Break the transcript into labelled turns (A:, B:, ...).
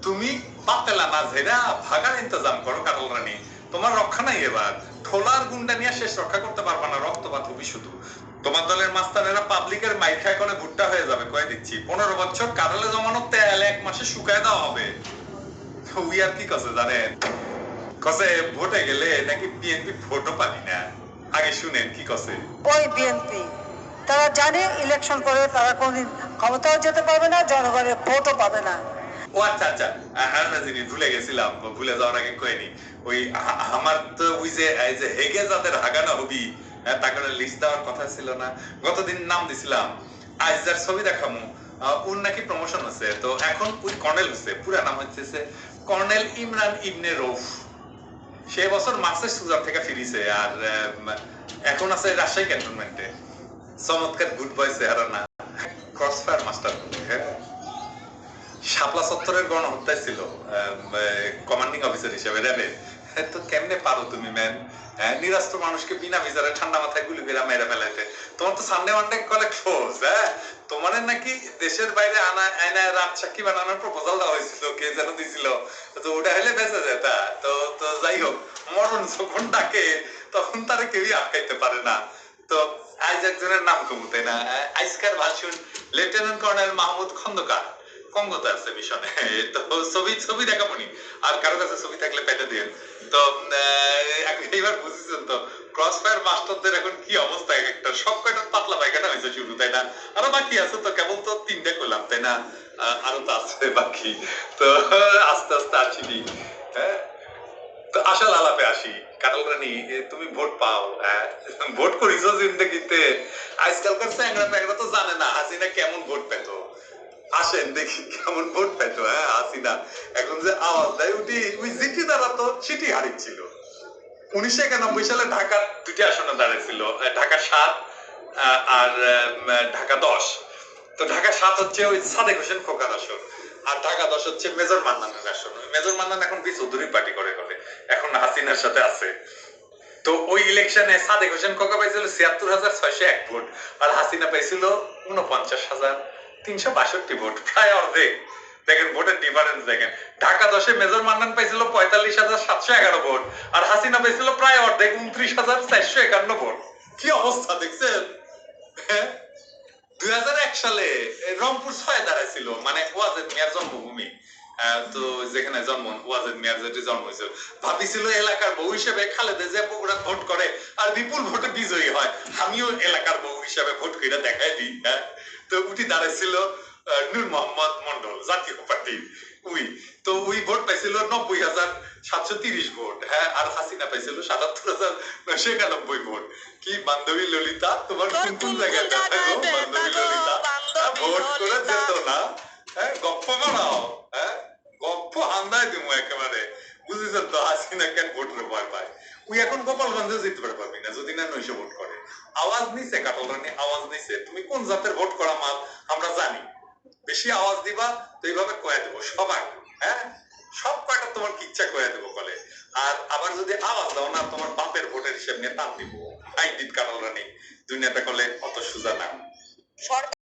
A: তুমি পাতেলা না ঝেরা ভাগার ইন্তজাম করো কাটল রানী, তোমার রক্ষা নাই এবার। ঠোলার গুন্ডা নিয়ে শেষ রক্ষা করতে পারবা না, রক্তপাত হবি শুধু। তোমার দলের মাস্তানেরা পাবলিকের মাইর খায় করে ভুট্টা হয়ে যাবে, কয়ে দিচ্ছি। 15 বছর কাটালে জমানো তেল 1 মাসে শুকায় দেওয়া হবে। উই আর কি কছে জানেন, কছে ভোটে গেলে নাকি বিএনপি ভোটও পাবি না। আগে শুনেন কি কছে।
B: ওই বিএনপি তারা জানে ইলেকশন করে তারা কোনদিন ক্ষমতাও যেতে পারবে না, জনগণের ভোটও পাবে না।
A: ও আচ্ছা আচ্ছা, আর না জিনিস ভুলে গেছিলাম, ভুলে যাওয়ার আগে কইনি। ওই আমার তো ওই যে এই যে হেগে যাদের হাগানো হবি, তাকে লিস্ট দেওয়ার কথা ছিল না, গতদিন নাম দিছিলাম। আজ যার ছবি দেখামু, ওর নাকি প্রমোশন হচ্ছে, তো এখন ওই কর্নেল হচ্ছে, পুরা নাম হচ্ছে কর্নেল ইমরান ইবনে রৌফ। সে বছর মার্চের সুজার থেকে ফিরিছে, আর এখন আছে রাজশাহী ক্যান্টনমেন্টে। চমৎকার গুড বয় চেহারা না, ক্রসফায়ার মাস্টার। হ্যাঁ, শাপলা চত্বরের গণহত্যায় ছিল কমান্ডিং অফিসার হিসেবে র্যাবের। তো কেমনে পারো তুমি ম্যান, নিরাস্ত্র মানুষকে বিনা বিচারে ঠান্ডা মাথায় গুলি করে মেরে ফেলাইতে? তোমার তো সানডে মানডে কলে ক্লোজ। হ্যাঁ, তোমার নাকি দেশের বাইরে আয়নায় রাত সাক্ষী বানানোর প্রপোজাল দেওয়া হয়েছিল, কে যেন দিছিল। তো ওটা হলে বেঁচে যেত। তো তো যাই হোক, মরণ যখন ডাকে তখন তারা কেউই আটকাইতে পারে না। তো আজ একজনের নাম কমু, তাই না? আজকার ভাষণ লেফটেন্যান্ট কর্নেল মাহমুদ খন্দকার কঙ্গোতে আছে মিশনে। তো ছবি দেখাবনি, আর কারো কাছে ছবি থাকলে পেটে দিন। তো এইবার বুঝেছেন তো ক্রস ফায়ার মাস্টারদের এখন কি অবস্থা, একটা সব কয়টা পাতলা পায়খানা হয়েছে শুরু, তাই না? আরো বাকি আছে তো, কেবল তো 3টে করলাম, তাই না? আরো তো আছে বাকি। তো আস্তে আস্তে আসিনি। হ্যাঁ, তো আসল আলাপে আসি। কাটাল রানী, তুমি ভোট পাও, ভোট করিছো জিন্দগিতে। আজকালকার চ্যাংরা প্যাংরা তো জানে না হাসিনা কেমন ভোট পেত। আসেন দেখি কেমন ভোট পেত। হ্যাঁ, হাসিনা এখন যে আওয়াজ দেয়, উঠি ওই জিটি দ্বারা তো সিটি হারিয়েছিল। 1991 সালে ঢাকা 2টি আসনে দাঁড়িয়েছিল, ঢাকা 7 আর ঢাকা 10। তো ঢাকা 7 হচ্ছে ওই সাদেক হোসেন খোকার আসন, আর ঢাকা 10 হচ্ছে মেজর মান্নানের আসন। মেজর মান্নান এখন বি চৌধুরী পার্টি করে, এখন হাসিনার সাথে আছে। তো ওই ইলেকশনে সাদেক হোসেন খোকা পাইছিল 76,601 ভোট, আর হাসিনা পাইছিল 49,362 ভোট, প্রায় অর্ধেক। দেখেন ভোটের ডিফারেন্স দেখেন। ঢাকা 10-এ মেজর মান্নান পাইছিল 45,711 ভোট, আর হাসিনা পাইছিল প্রায় অর্ধেক, 29,451 ভোট। কি অবস্থা দেখছেন? 2001 সালে রংপুর 6 দাঁড়াইছিল, মানে ওয়াজেদ মিয়ার জন্মভূমি। তো যেখানে জন্ম ওয়াজেদ মিয়ার, যেটি জন্ম হয়েছিল, ভাবিছিল এলাকার বউ হিসেবে খালেদা জিয়া বগুড়া ভোট করে আর বিপুল ভোটে বিজয়ী হয়, আমিও এলাকার বউ হিসেবে ভোট করে দেখাই দিই। হ্যাঁ, তো উঠি দাঁড়াইছিল নূর মোহাম্মদ মন্ডল, জাতীয় পার্টি। উই তো উই ভোট পাইছিল 90,730 ভোট। হ্যাঁ, আর হাসিনা পাইছিল 77,991 ভোট। কি বান্ধবী ললিতা, তোমার কোন কোন জায়গায় ব্যথা গো বান্ধবী ললিতা? ভোট করে যেত না, গপ্প বানাও। হ্যাঁ, গপ্প হান্দায় দিব একেবারে। বুঝেছেন তো হাসিনা কেন ভোটের ভয় পায়। উই এখন গোপালগঞ্জে যেতে পারবি না যদি না 900 ভোট করে। আওয়াজ নিছে কাটাল রানী, আওয়াজ নিছে। তুমি কোন জাতের ভোট করা মাল আমরা জানি। বেশি আওয়াজ দিবা তো এইভাবে কয়ে দেবো সবাই। হ্যাঁ, সব কয়টা তোমার কিচ্ছা কয়ে দেবো বলে। আর আবার যদি আওয়াজ দাও না, তোমার বাপের ভোটের হিসেব নিয়ে টান দিব। আইন দিত কাটাল রানী, দুনিয়াটা করলে অত সোজা না।